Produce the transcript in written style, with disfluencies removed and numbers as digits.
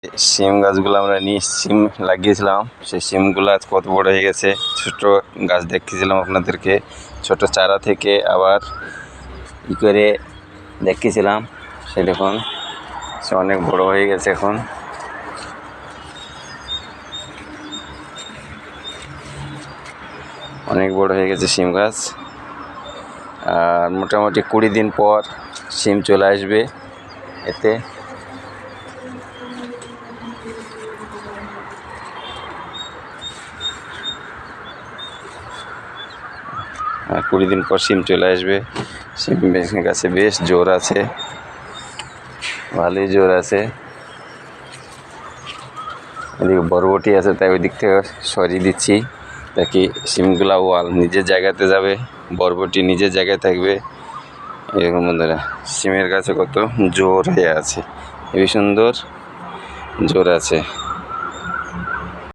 সিম গাছগুলো আমরা নিয়ে সিম লাগিয়েছিলাম, সেই সিমগুলো আজ কত বড় হয়ে গেছে। ছোট গাছ দেখিয়েছিলাম আপনাদেরকে, ছোট চারা থেকে আবার ই করে দেখিয়েছিলাম, সে দেখুন সে অনেক বড় হয়ে গেছে। এখন অনেক বড় হয়ে গেছে সিম গাছ। আর মোটামুটি 20 দিন পর সিম চলে আসবে এতে। 20 দিন পর সিম চলে আসবে। সিম গাছে বেশ জোর আছে, ভালোই জোর আছে। এদিকে বরবটি আছে, তাই ওই দিক থেকে সরিয়ে দিচ্ছি, তাকে সিমগুলা ওয়াল নিজের জায়গাতে যাবে, বরবটি নিজের জায়গায় থাকবে। এরকম বন্ধুরা সিমের গাছে কত জোর হয়ে আছে, হেবি সুন্দর জোর আছে।